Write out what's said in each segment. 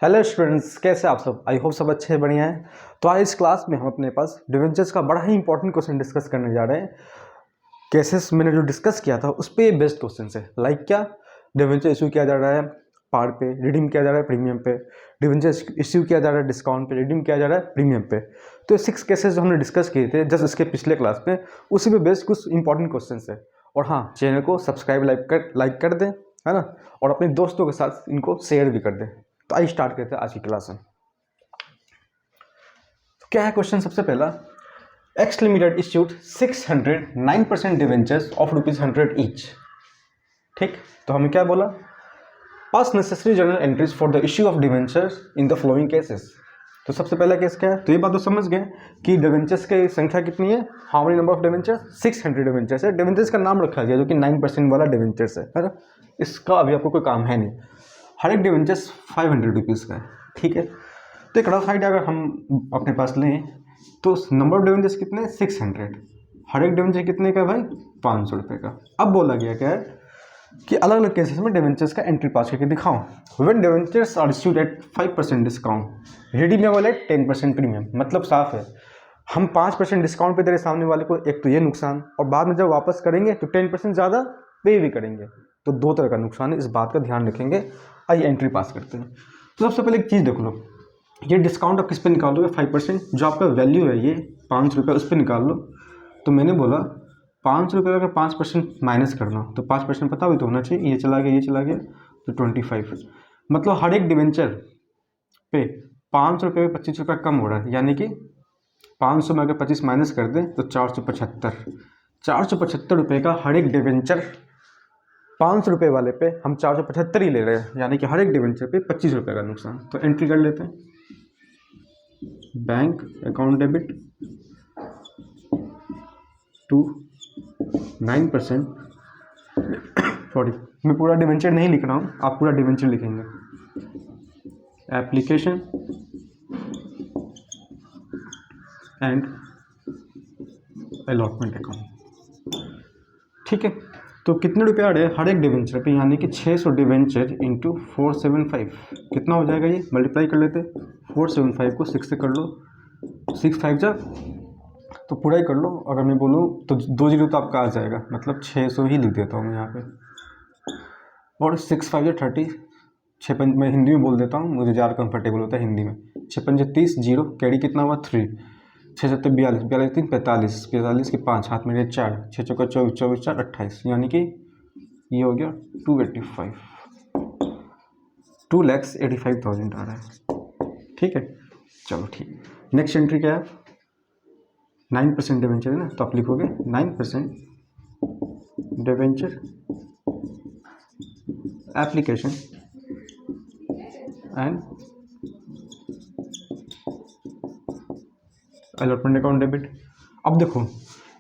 Hello students, कैसे आप सब? आई होप सब अच्छे बढ़िया हैं। तो आज इस क्लास में हम अपने पास डिवेंचर्स का बड़ा ही इंपॉर्टेंट क्वेश्चन डिस्कस करने जा रहे हैं। केसेस मैंने जो डिस्कस किया था उस पर बेस्ड क्वेश्चन है। लाइक क्या, डिवेंचर इशू किया जा रहा है पार पे, रिडीम किया जा रहा है प्रीमियम पे, डिवेंचर इशू किया जा रहा है डिस्काउंट पे, रिडीम किया जा रहा है प्रीमियम पे। तो 6 केसेस जो हमने डिस्कस किए थे जस्ट इसके पिछले क्लास में, उसी पे बेस्ड कुछ इंपॉर्टेंट क्वेश्चन है। और हाँ, चैनल को सब्सक्राइब लाइक कर दें, है ना, और अपने दोस्तों के साथ इनको शेयर भी कर दें। तो आइए स्टार्ट करते हैं आज की क्लास में। तो क्या है क्वेश्चन? सबसे पहला, x limited issued 609% debentures of ₹100 each. ठीक, तो हमें क्या बोला? पास necessary journal entries for the issue of debentures in the flowing cases. तो सबसे पहला केस क्या है? तो ये बात तो समझ गए कि डिवेंचर्स की संख्या कितनी है, how many number of debentures, 600 debentures है। डिवेंचर्स का नाम रखा गया जो कि 9% वाला डिवेंचर्स है ना। इसका अभी आपको कोई काम है नहीं। हर एक डिवेंचर्स 500 रुपीज़ का है। ठीक है, तो एक रफ आइडिया अगर हम अपने पास लें तो नंबर ऑफ डिवेंचर्स कितने? 600। हर एक डिवेंचर कितने का भाई? 500 रुपये का। अब बोला गया क्या है कि अलग अलग केसेस में डिवेंचर्स का एंट्री पास करके दिखाओ। When debentures are issued at 5% discount, redeemable at 10% premium. मतलब साफ है, हम 5% डिस्काउंट पे दे रहे सामने वाले को, एक तो ये नुकसान, और बाद में जब वापस करेंगे तो 10% ज़्यादा पे भी करेंगे। तो दो तरह का नुकसान है, इस बात का ध्यान रखेंगे। आइए एंट्री पास करते हैं। तो सबसे पहले एक चीज़ देख लो, ये डिस्काउंट आप किस पे निकालोगे? 5%। जो आपका वैल्यू है ये 5 रुपये, उस पर निकाल लो। तो मैंने बोला 5 रुपये अगर 5% माइनस करना, तो 5% पता भी तो होना चाहिए। ये चला गया, ये चला गया, तो 25। मतलब हर एक डिवेंचर पे 5 रुपये में 25 रुपये कम हो रहा है। यानी कि 500 में अगर 25 माइनस कर दें तो 475 रुपये का हर एक डिवेंचर, 500 रुपये वाले पे हम 475 ही ले रहे हैं। यानी कि हर एक डिवेंचर पे 25 रुपये का नुकसान। तो एंट्री कर लेते हैं। Bank account debit to 9%। Sorry, मैं पूरा डिवेंचर नहीं लिख रहा हूँ, आप पूरा डिवेंचर लिखेंगे। Application and allotment account. ठीक है, तो कितने रुपये आ रहे हैं हर एक डिवेंचर पे? यानी कि 600 डिवेंचर इंटू 475 कितना हो जाएगा? ये मल्टीप्लाई कर लेते। 475 को 6 से कर लो, 6 5 जा, तो पूरा ही कर लो। अगर मैं बोलूँ तो 2 जीरो तो आपका आ जाएगा, मतलब 600 ही लिख देता हूँ मैं यहाँ पे। और 6 5 जा 30, 6 5 मैं हिंदी में बोल देता हूँ, मुझे ज़्यादा कंफर्टेबल होता है हिंदी में। 6 5 30, जीरो कैरी कितना हुआ? 3, 6 7 42, 42 3 45, 45 के 5 हाथ में 4, 6 चौका 24, 24 4 28, यानी कि ये हो गया 285, 2,85,000 आ रहा है। ठीक है, चलो ठीक। नेक्स्ट एंट्री क्या है? 9% डिवेंचर है ना, तो आप लिखोगे 9% debenture application and allotment account debit. अब देखो,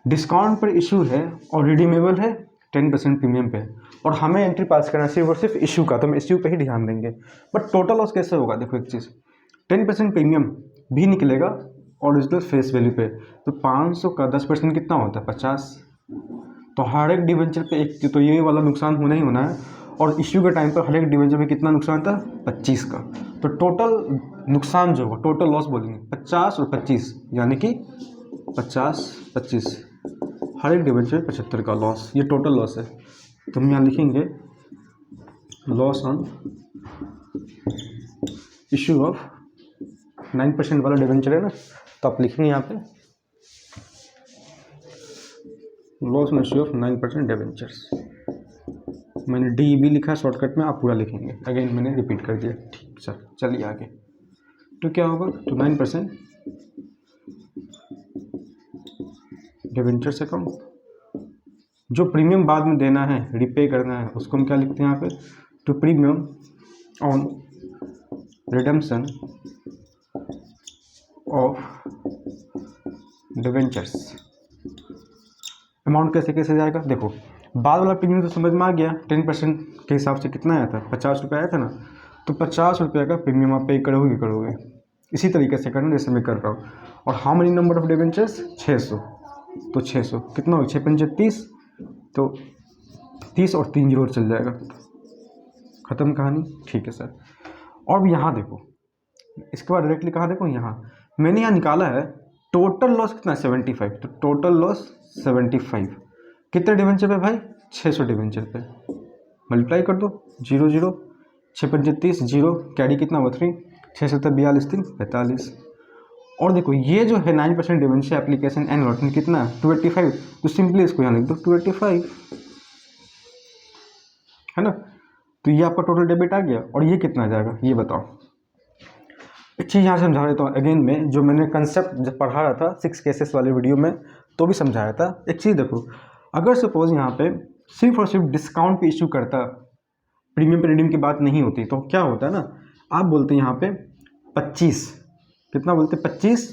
डिस्काउंट पर इशू है और रिडीमेबल है 10% प्रीमियम पे, और हमें एंट्री पास करना सिर्फ और सिर्फ इशू का, तो हम इशू पे ही ध्यान देंगे। बट टोटल लॉस कैसे होगा? देखो एक चीज़, 10% प्रीमियम भी निकलेगा ओरिजिनल फेस वैल्यू पे, तो 500 का 10% कितना होता है? 50। तो हर एक डिवेंचर पे एक, तो ये वाला नुकसान होना ही होना है। और इश्यू के टाइम पर हर एक डिवेंचर में कितना नुकसान था? 25 का। तो टोटल नुकसान जो होगा, टोटल लॉस बोलेंगे 50 और 25, यानी कि 50 25, हर एक डिवेंचर में 75 का लॉस, ये टोटल लॉस है। तो हम यहाँ लिखेंगे लॉस ऑन इश्यू ऑफ 9% वाला डिवेंचर है ना, तो आप लिखेंगे यहाँ पे loss on issue of 9% debentures. मैंने DEB लिखा शॉर्टकट में, आप पूरा लिखेंगे। अगेन मैंने रिपीट कर दिया। ठीक सर, चलिए आगे। तो क्या होगा? तो 9% डिवेंचर्स अकाउंट, जो प्रीमियम बाद में देना है, रिपे करना है, उसको हम क्या लिखते हैं यहाँ पे? To premium on redemption of debentures. Amount कैसे कैसे जाएगा? देखो, बाद वाला प्रीमियम तो समझ में आ गया, 10% के हिसाब से कितना आया था? 50 रुपये आया था ना, तो 50 रुपये का प्रीमियम आप पे करोगे। इसी तरीके से करना जैसे मैं कर रहा हूँ। और how many number of debentures? 600। तो 600 कितना हो? 6 5 30, तो 30 और 3 जीरो चल जाएगा, ख़त्म कहानी। ठीक है सर। और यहाँ देखो, इसके बाद डायरेक्टली कहाँ देखो, यहाँ मैंने यहाँ निकाला है टोटल लॉस कितना है 75, तो टोटल लॉस 75 कितने डिवेंचर पे भाई, 600 डिवेंचर पे, मल्टीप्लाई कर दो, 0 0 6 5 30 जीरो, कैरी कितना हुआ 3, 6 7 42 3 45। और देखो ये जो है 9% डिवेंचर एप्लीकेशन एंड अलॉटमेंट कितना है 285, तो सिंपली इसको यहाँ लिख दो 285, है ना। तो ये आपका टोटल डेबिट आ गया। और ये कितना आ जाएगा ये बताओ। एक चीज़ यहाँ समझा देता हूँ अगेन में, जो मैंने कंसेप्ट जब पढ़ा रहा था 6 केसेस वाले वीडियो में तो भी समझाया था। एक चीज़ देखो, अगर सपोज यहाँ पे सिर्फ और सिर्फ डिस्काउंट पे इशू करता, प्रीमियम पे रिडीम की बात नहीं होती, तो क्या होता है ना, आप बोलते हैं यहाँ पे 25, कितना बोलते हैं 25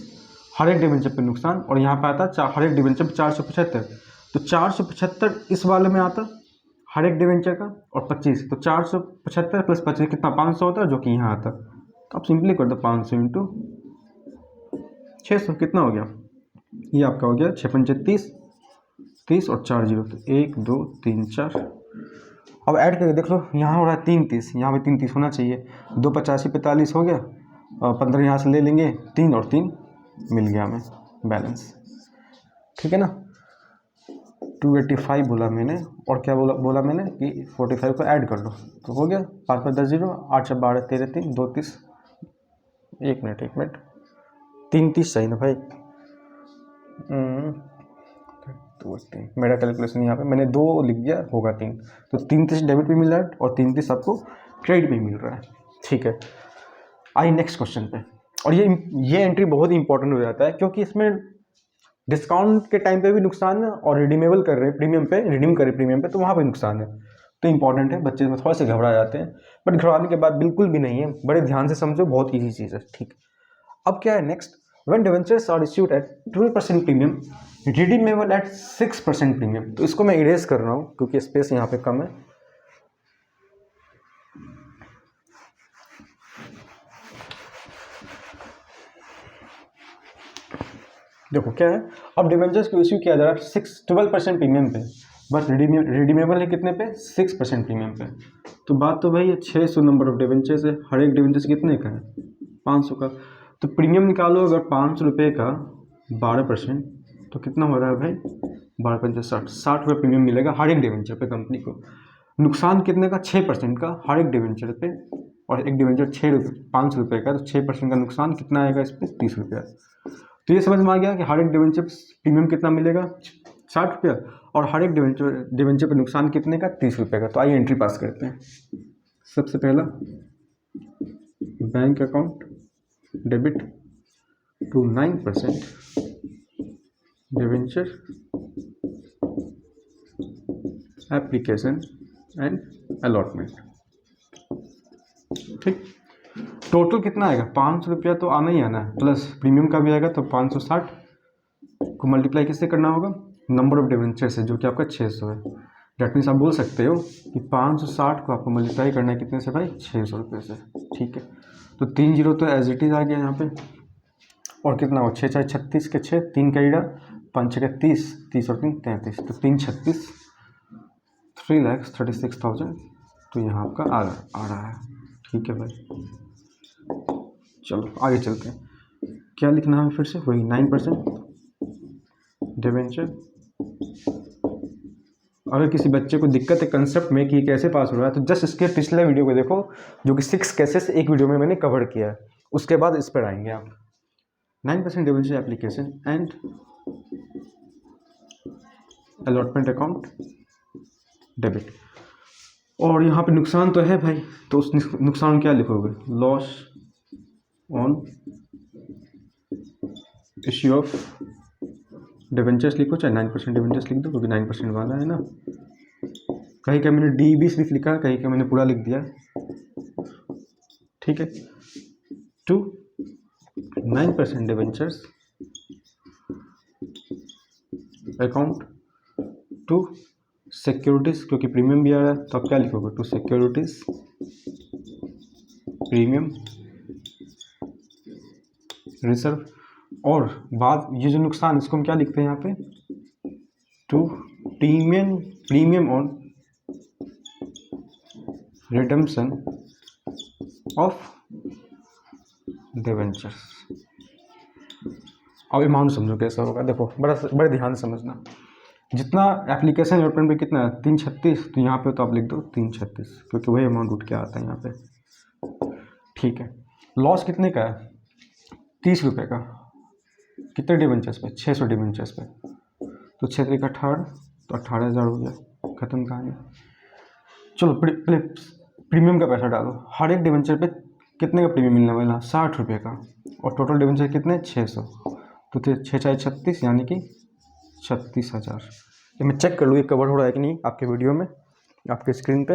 हर एक डिवेंचर पे नुकसान, और यहाँ पे आता हर एक डिवेंचर पे 475, तो 475 इस वाले में आता हर एक डिवेंचर का, और 25, तो 475 प्लस 25 कितना 500 होता है, जो कि यहाँ आता। तो आप सिंपली कर दो 500 इंटू 600, कितना हो गया, ये आपका हो गया 6 5 30 और 4 जीरो, तो 1 2 3 4। अब ऐड करके देख लो, यहाँ हो रहा है 3 30, यहाँ पे 3 30 होना चाहिए, 2 85 45 हो गया, और 15 यहाँ से ले लेंगे, 3 और 3 मिल गया हमें बैलेंस, ठीक है ना। 285 बोला मैंने, और क्या बोला मैंने कि 45 को ऐड कर लो, तो हो गया 5 5 10 0, 8 6 12 13 3 2 30, एक मिनट 3 30 चाहिए ना भाई, तो 3, मेरा कैलकुलेशन यहाँ पे मैंने 2 लिख दिया, होगा 3, तो 3 30 डेबिट भी मिल रहा है और 3 30 आपको क्रेडिट भी मिल रहा है, ठीक है। आइए नेक्स्ट क्वेश्चन पे। और ये एंट्री बहुत ही इंपॉर्टेंट हो जाता है, क्योंकि इसमें डिस्काउंट के टाइम पे भी नुकसान है, और रिडीमेबल कर रहे हैं प्रीमियम पे, रिडीम कर रहे प्रीमियम पे, तो वहाँ पे नुकसान है। तो इंपॉर्टेंट है, बच्चे में थोड़ा से घबरा जाते हैं, बट घबराने के बाद बिल्कुल भी नहीं है, बड़े ध्यान से समझो, बहुत ईजी चीज़ है, ठीक। अब क्या है next, when debentures are issued at 12% premium, redeemable at 6% premium. तो इसको मैं इरेज कर रहा हूँ क्योंकि स्पेस यहाँ पे कम है। देखो क्या है, अब डिवेंचर्स को इश्यू किया जा रहा है 12% प्रीमियम पे, बस रिडीमेबल है कितने पे 6% प्रीमियम पे। तो बात तो भाई 600 नंबर ऑफ डिवेंचर्स है, हर एक डिवेंचर्स कितने का है 500 का, तो प्रीमियम निकालो अगर 500 रुपये का 12%, तो कितना हो रहा है भाई 12 पंचे 60 रुपये प्रीमियम मिलेगा हर एक डिवेंचर पे कंपनी को। नुकसान कितने का 6% का हर एक डिवेंचर पे, और एक डिवेंचर 500 रुपये का, तो 6% का नुकसान कितना आएगा इस पर 30 रुपया। तो ये समझ में आ गया कि हर एक डिवेंचर प्रीमियम कितना मिलेगा 60 रुपया, और हर एक डिवेंचर पे नुकसान कितने का 30 रुपये का। तो आइए एंट्री पास करते हैं। सबसे पहला bank account debit to 9% debenture application and allotment, ठीक। टोटल कितना आएगा 500 रुपया तो आना ही आना है, प्लस प्रीमियम का भी आएगा, तो 560 को मल्टीप्लाई किससे करना होगा, नंबर ऑफ डिवेंचर से, जो कि आपका 600 है। डेट मीन्स आप बोल सकते हो कि 560 को आपको मल्टीप्लाई करना है कितने से भाई 600 रुपये से, ठीक है। तो 3 जीरो तो एज इट इज़ आ गया यहाँ पे, और कितना हो 6 4 36 के 6, 3 का ईड़ा, 5 6 30, 30 और 3 33, तो 3 36 3,36,000, तो यहाँ आपका आ रहा है, ठीक है भाई। चलो आगे चलते हैं, क्या लिखना है फिर से वही 9% डिवेंचर। अगर किसी बच्चे को दिक्कत है कंसेप्ट में कि कैसे पास हो रहा है, तो जस्ट इसके पिछले वीडियो को देखो, जो कि 6 केसेस एक वीडियो में मैंने कवर किया है, उसके बाद इस पर आएंगे आप। 9% debenture application and allotment account debit, और यहाँ पे नुकसान तो है भाई, तो उस नुकसान क्या लिखोगे, loss on issue of debentures लिखो, चाहे 9% डिवेंचर्स लिख दो, क्योंकि 9% वाला है ना। कहीं का मैंने डी भी सिर्फ लिखा, कहीं का मैंने पूरा लिख दिया, ठीक है। To 9% debentures account to securities, क्योंकि प्रीमियम भी आ रहा है, तो आप क्या लिखोगे, टू सिक्योरिटीज प्रीमियम रिजर्व। और बाद ये जो नुकसान इसको हम क्या लिखते हैं यहाँ पे, to premium on redemption of debentures. अब अमाउंट समझो कैसा होगा, देखो बड़े ध्यान से समझना। जितना एप्लीकेशन अलॉटमेंट पे कितना है 336, तो यहाँ पे तो आप लिख दो 336 क्योंकि वही अमाउंट उठ के आता है यहाँ पे। ठीक है, लॉस कितने का है 30 रुपये का, कितने डिवेंचर्स पे 600 डिवेंचर्स पे, तो 6 का 18 तो 18,000 हो गया, खत्म कहानी। चलो प्रीमियम का पैसा डालो, हर एक डिवेंचर पे कितने का प्रीमियम मिलने वाला 60 रुपये का, और टोटल डिवेंचर कितने 600, तो 6×36 यानी कि 36,000। ये मैं चेक कर लूँ ये कवर हो रहा है कि नहीं आपके वीडियो में, आपके स्क्रीन पे।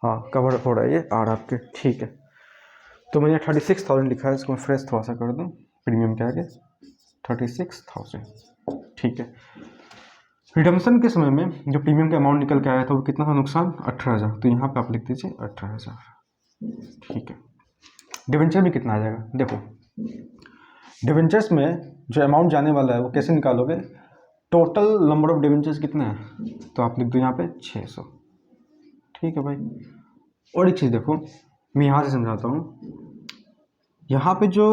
हाँ कवर हो रहा है ये आर आपके, ठीक है। तो मैंने 36,000 लिखा है, इसको मैं फ्रेश थोड़ा सा कर दूँ प्रीमियम के आगे 36,000, ठीक है। रिडम्पशन के समय में जो प्रीमियम का अमाउंट निकल के आया था वो कितना था नुकसान 18,000, तो यहाँ पे आप लिख दीजिए 18,000, ठीक है। डिवेंचर में कितना आ जाएगा, देखो डिवेंचर्स में जो अमाउंट जाने वाला है वो कैसे निकालोगे, टोटल नंबर ऑफ डिवेंचर्स कितने हैं, तो आप लिख दो यहाँ पे 600, ठीक है भाई। और एक चीज़ देखो मैं यहाँ से समझाता हूँ, यहाँ पे जो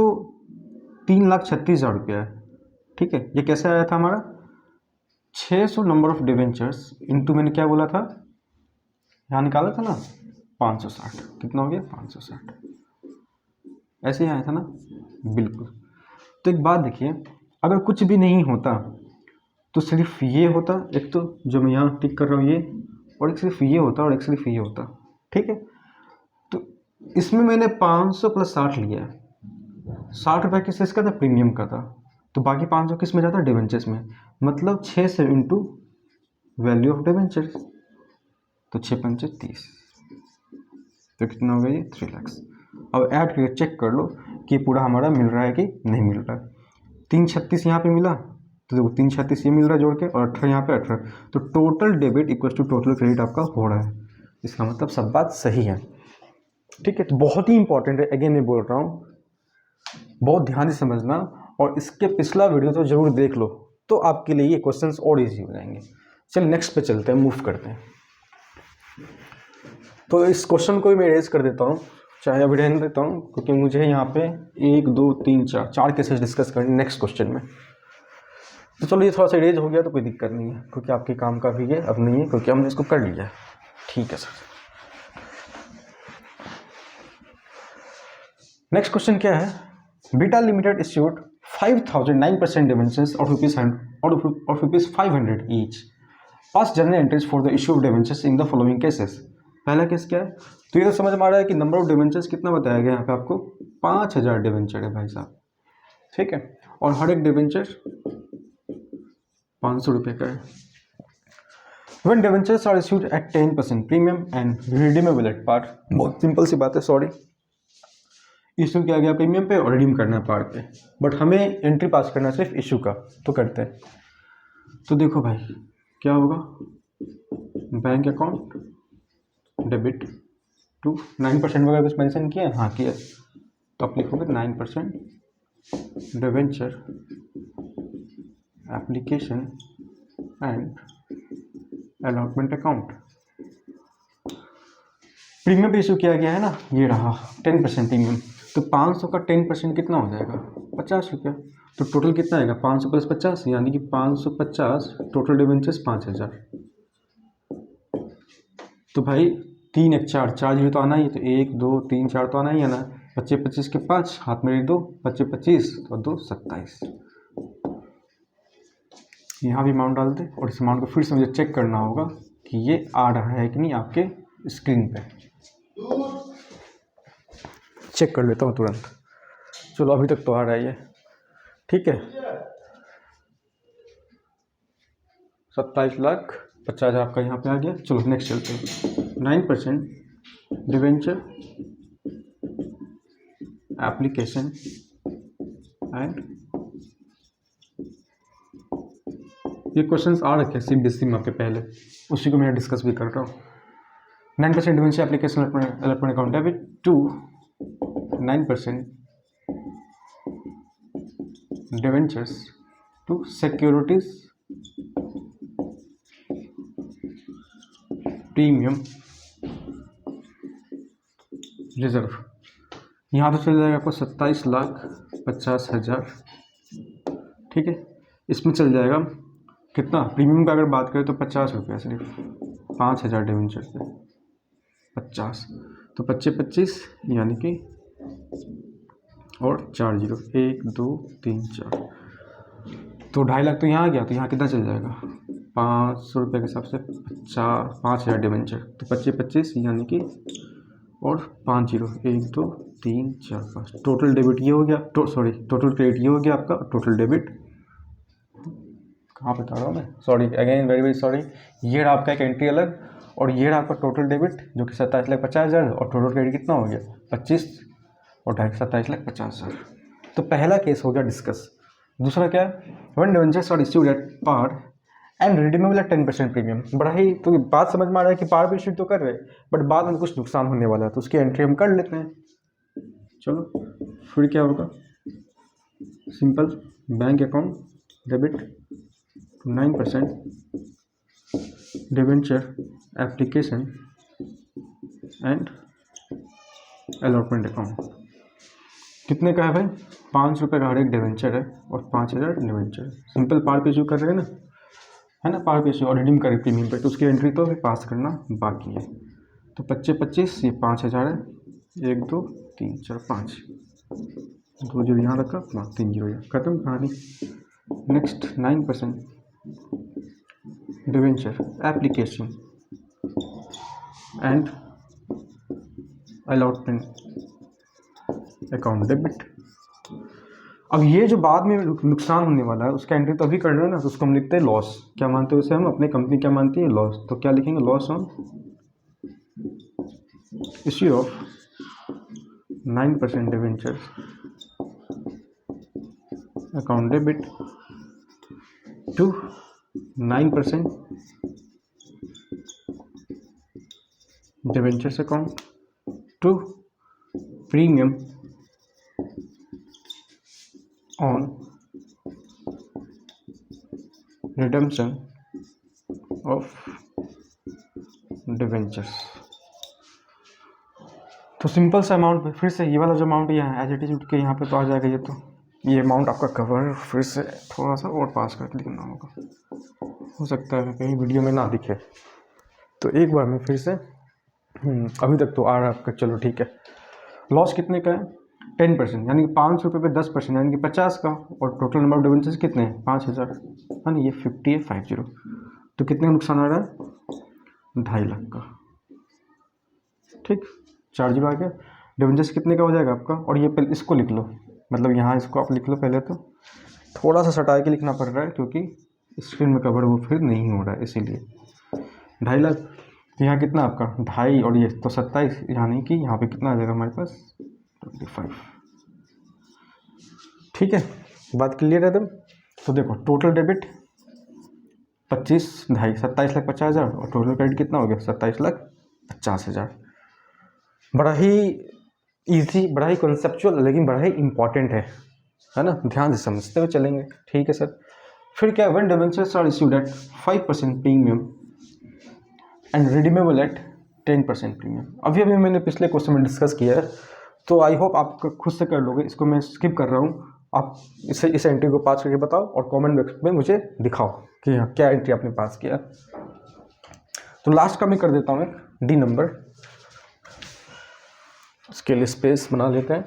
3,36,000 रुपया है, ठीक है, ये कैसे आया था हमारा 600 नंबर ऑफ डिवेंचर्स इंटू मैंने क्या बोला था यहाँ निकाला था ना 560, कितना हो गया 560, ऐसे ही आया था ना, बिल्कुल। तो एक बात देखिए, अगर कुछ भी नहीं होता तो सिर्फ ये होता, एक तो जो मैं यहाँ टिक कर रहा हूँ ये, और एक सिर्फ ये होता और एक सिर्फ ये होता, ठीक है। तो इसमें मैंने 500 + 60 लिया है, 60 रुपये किस का था प्रीमियम का था, तो बाकी 500 किस में जाता डिवेंचर्स में, मतलब 6 से इंटू वैल्यू ऑफ डिवेंचर्स, तो 6×5 = 30, तो कितना हो गया ये 3 लाख। अब ऐड करके चेक कर लो कि पूरा हमारा मिल रहा है कि नहीं मिल रहा है। 336 यहाँ पे मिला, तो देखो 336 ये मिल रहा है जोड़ के, और 18 यहाँ पे 18, तो total debit equal to total credit आपका हो रहा है, इसका मतलब सब बात सही है, ठीक है। तो बहुत ही इंपॉर्टेंट है, अगेन मैं बोल रहा हूँ, बहुत ध्यान से समझना, और इसके पिछला वीडियो तो जरूर देख लो, तो आपके लिए ये क्वेश्चंस और इजी हो जाएंगे। चल नेक्स्ट पे चलते हैं, मूव करते हैं। तो इस क्वेश्चन को मैं इरेज कर देता हूँ, चाहे अभी रहने देता हूँ, क्योंकि मुझे यहाँ पे 1 2 3 4 केसेस डिस्कस करने नेक्स्ट क्वेश्चन में। तो चलो ये थोड़ा सा इरेज हो गया तो कोई दिक्कत नहीं है, क्योंकि आपके काम का भी है, अब नहीं है क्योंकि हमने इसको कर लिया है, ठीक है सर। नेक्स्ट क्वेश्चन क्या है, बीटा लिमिटेड इश्यूड 5,009% डिवेंचर्स और ₹500 each, pass journal entries for the issue of debentures in the following cases. पहला केस क्या है, तो ये तो समझ में आ रहा है कि नंबर ऑफ डिवेंचर्स कितना बताया गया यहाँ पे आपको 5,000 डिवेंचर है भाई साहब, ठीक है, और हर एक डिवेंचर 500 रुपये का है। When debentures are issued at 10% premium and redeemable at par, बहुत सिंपल सी बात है, सॉरी, इशू किया गया प्रीमियम पे और रिडीम करना है पार पे, बट हमें एंट्री पास करना है सिर्फ इशू का, तो करते हैं। तो देखो भाई क्या होगा, बैंक अकाउंट डेबिट टू 9% वगैरह कुछ मेंशन किया है, हाँ किया, तो आप लिखोगे 9% debenture application and allotment account. Premium पे इशू किया गया है ना, ये रहा 10% प्रीमियम, तो 500 का 10% कितना हो जाएगा 50 रुपया, तो टोटल कितना आएगा 500 + 50 यानी कि 550, टोटल डिवेंचर्स 5,000। तो भाई 3 1 4 4 जीरो तो आना ही, तो 1 2 3 4 तो आना ही आना, 25 25 के 5 हाथ में 2 25 25 तो 2 27, यहाँ भी अमाउंट डाल दे, और इस अमाउंट को फिर से मुझे चेक करना होगा कि ये आ रहा है कि नहीं आपके स्क्रीन पे, चेक कर लेता हूँ तुरंत। चलो अभी तक तो आ रहा है ये, ठीक है, 27,50,000 आपका यहाँ पे आ गया। चलो नेक्स्ट चलते हैं, 9% डिवेंचर एप्लीकेशन एंड, ये क्वेश्चंस आ रखे हैं CBSE में आपके पहले, उसी को मैं डिस्कस भी कर रहा हूँ। 9% debenture application allotment account debit to 9% debentures to securities premium reserve, यहाँ तो चल जाएगा आपको 27,50,000, ठीक है। इसमें चल जाएगा कितना, प्रीमियम का अगर बात करें तो 50 रुपया, सिर्फ 5,000 डिवेंचर पे 50, तो 25 यानी कि और 4 जीरो, 1 2 3 4, तो 2.5 लाख तो यहाँ आ गया। तो यहाँ कितना चल जाएगा, 500 रुपये के हिसाब से 5,000 डिवेंचर, तो 25 यानी कि और 5 जीरो, 1 2 3 4 5, टोटल डेबिट ये हो गया, टोटल क्रेडिट ये हो गया आपका, टोटल डेबिट कहाँ बता रहा हूँ मैं, सॉरी अगेन, वेरी सॉरी। ये रहा आपका एक एंट्री अलग, और ये रहा आपका टोटल डेबिट जो कि 27,50,000, और टोटल क्रेडिट कितना हो गया 25 और 27,50,000। तो पहला केस हो गया डिस्कस। दूसरा क्या है, one debentures are issued at par and redeemable at 10% premium. बड़ा ही तो बात समझ में आ रहा है कि पार पे इश्यू तो कर रहे हैं, बट बाद में कुछ नुकसान होने वाला है, तो उसकी एंट्री हम कर लेते हैं। चलो फिर क्या होगा, simple bank account debit 9% debenture application and allotment account. कितने का है भाई, 5 रुपये का हर एक डिवेंचर है और 5,000 डिवेंचर। सिंपल पार पे इशू कर रहे हैं ना, है ना, पार पे इशू और रिडीम करें प्रीमियम पे, तो उसकी एंट्री तो अभी पास करना बाकी है। तो 25 ये 5,000 है, 1 2 3 4 5, 2 जीरो यहाँ रखा, 3 जीरो यहाँ, खत्म कहानी। Next 9% debenture application and allotment account debit. अब ये जो बाद में नुकसान होने वाला है उसका एंट्री तो अभी करना है ना, तो उसको हम लिखते हैं लॉस। क्या मानते हैं उसे हम, अपनी कंपनी क्या मानती है, लॉस। तो क्या लिखेंगे, loss on issue of 9% debenture account debit to 9% debentures account to premium on redemption of debentures। तो सिंपल सा अमाउंट, फिर से ये वाला जो अमाउंट यहाँ एज इट इज उठ के यहाँ पे तो आ जाएगा। ये अमाउंट आपका कवर, फिर से थोड़ा सा और पास करके लिखना होगा, हो सकता है कहीं वीडियो में ना दिखे, तो एक बार में फिर से अभी तक तो आ रहा है आपका, चलो ठीक है। लॉस कितने का है, 10%, यानी कि 500 रुपये पे 10%, यानी कि 50 का, और टोटल नंबर ऑफ डिवेंचर्स कितने हैं, 5,000, है ना, ये 50 तो कितने का नुकसान आ रहा है, 2.5 लाख का, ठीक। 4 जीरो आ गया, डिवेंचर्स कितने का हो जाएगा आपका, और ये पहले इसको लिख लो, मतलब यहाँ इसको आप लिख लो पहले, तो थोड़ा सा सटा के लिखना पड़ रहा है क्योंकि स्क्रीन में कवर वो फिर नहीं हो रहा है, इसीलिए 2.5 लाख। तो यहाँ कितना आपका 2.5 और ये तो 27, यानी कि यहाँ पे कितना आ जाएगा हमारे पास 25, ठीक है, बात क्लियर है एकदम। तो देखो टोटल डेबिट 25 2.5 27,50,000 और टोटल क्रेडिट कितना हो गया 27,50,000। बड़ा ही इजी, बड़ा ही कॉन्सेप्चुअल, लेकिन बड़ा ही इंपॉर्टेंट है ना, ध्यान से समझते हुए चलेंगे, ठीक है सर। फिर क्या, when debentures are issued at 5% premium and redeemable at 10% premium. अभी मैंने पिछले क्वेश्चन में डिस्कस किया है, तो आई होप आप खुद से कर लोगे, इसको मैं स्किप कर रहा हूँ। आप इस एंट्री को पास करके बताओ और कमेंट बॉक्स में मुझे दिखाओ कि हाँ क्या एंट्री आपने पास किया। तो लास्ट का मैं कर देता हूँ एक डी नंबर, उसके लिए स्पेस बना लेते हैं।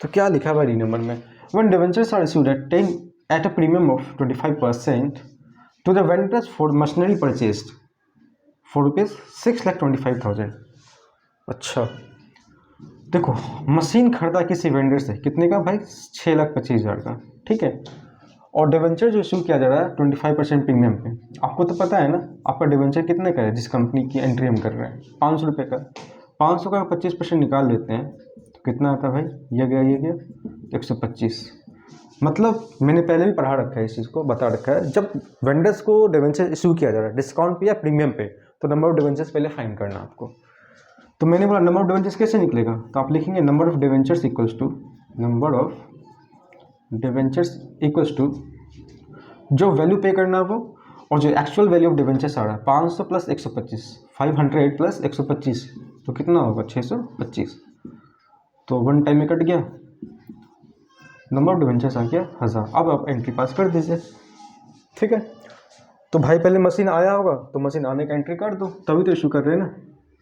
तो क्या लिखा है डी नंबर में, when debentures are issued at a premium of 25% to the vendors for machinery purchased for ₹6,25,000। अच्छा देखो, मशीन खरीदा किसी वेंडर से कितने का भाई, 6,25,000 का, ठीक है। और डिवेंचर जो इशू किया जा रहा है 25% प्रीमियम पे, आपको तो पता है ना आपका डिवेंचर कितने का है, जिस कंपनी की एंट्री हम कर रहे हैं 500 रुपये का। 500 का 25% निकाल लेते हैं तो कितना आता है भाई, ये गया 125। मतलब मैंने पहले भी पढ़ा रखा है, इस चीज़ को बता रखा है, जब वेंडर्स को डिवेंचर इशू किया जा रहा है डिस्काउंट पे या प्रीमियम पे, तो नंबर ऑफ डिवेंचर्स पहले फाइंड करना आपको। तो मैंने बोला नंबर ऑफ डिवेंचर्स कैसे निकलेगा, तो आप लिखेंगे number of debentures equals to जो वैल्यू पे करना है वो, और जो एक्चुअल वैल्यू ऑफ डिवेंचर्स आ रहा है 500 प्लस 125, 500 प्लस 125, तो कितना होगा 625। तो 1 टाइम में कट गया, नंबर ऑफ डिवेंचर्स आ गया 1000। अब आप एंट्री पास कर दीजिए, ठीक है। तो भाई पहले मशीन आया होगा तो मशीन आने का एंट्री कर दो, तभी तो इशू कर रहे हैं ना।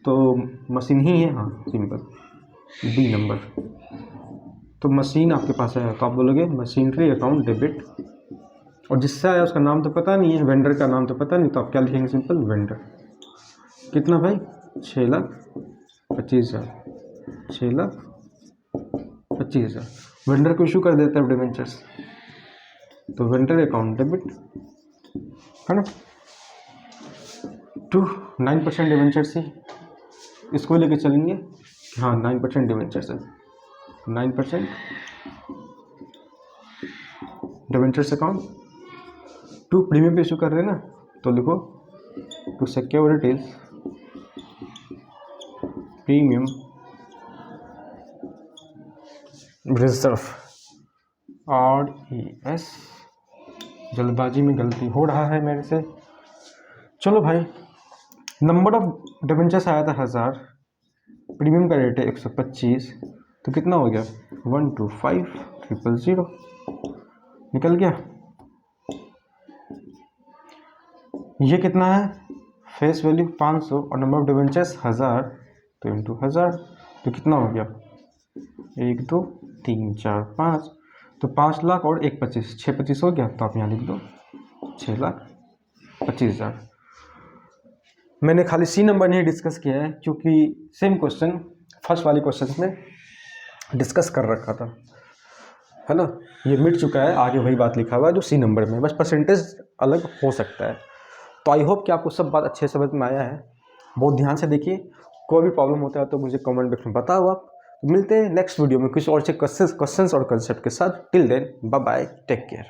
तो मशीन ही है, हाँ सिंपल, बी नंबर। तो मशीन आपके पास आया तो आप बोलोगे मशीनरी अकाउंट डेबिट, और जिससे आया उसका नाम तो पता नहीं है, वेंडर का नाम तो पता नहीं, तो आप क्या लिखेंगे, सिंपल वेंडर। कितना भाई, 6,25,000, 6,25,000। वेंडर को इशू कर देता है डिवेंचर्स, तो वेंडर अकाउंट डेबिट है ना, टू 9% डिवेंचर्स ही, इसको लेके चलेंगे। हाँ 9% डिवेंचर्स है, 9% डिवेंचर्स अकाउंट, टू प्रीमियम पे इशू कर रहे हैं ना, तो लिखो to securities premium reserve, RES। जल्दबाजी में गलती हो रहा है मेरे से। चलो भाई, नंबर ऑफ डिवेंचर्स आया था 1000, प्रीमियम का रेट है 125, तो कितना हो गया 125,000 निकल गया। ये कितना है, फेस वैल्यू 500 और नंबर ऑफ डिवेंचर्स 1000, तो इंटू 1000, तो कितना हो गया 1 2 3 4 5, तो 5 लाख और 1 25, 6 25 हो गया। तो आप यहाँ लिख दो 6,25,000। मैंने खाली सी नंबर नहीं डिस्कस किया है, क्योंकि सेम क्वेश्चन फर्स्ट वाले क्वेश्चन में डिस्कस कर रखा था, है ना। ये मिट चुका है, आगे वही बात लिखा हुआ है जो सी नंबर में, बस परसेंटेज अलग हो सकता है। तो आई होप कि आपको सब बात अच्छे समझ में आया है। बहुत ध्यान से देखिए, कोई भी प्रॉब्लम होता है तो मुझे कमेंट बॉक्स में बताओ आप। तो मिलते हैं नेक्स्ट वीडियो में कुछ और से क्वेश्चंस और कंसेप्ट के साथ। Till then bye bye, take care.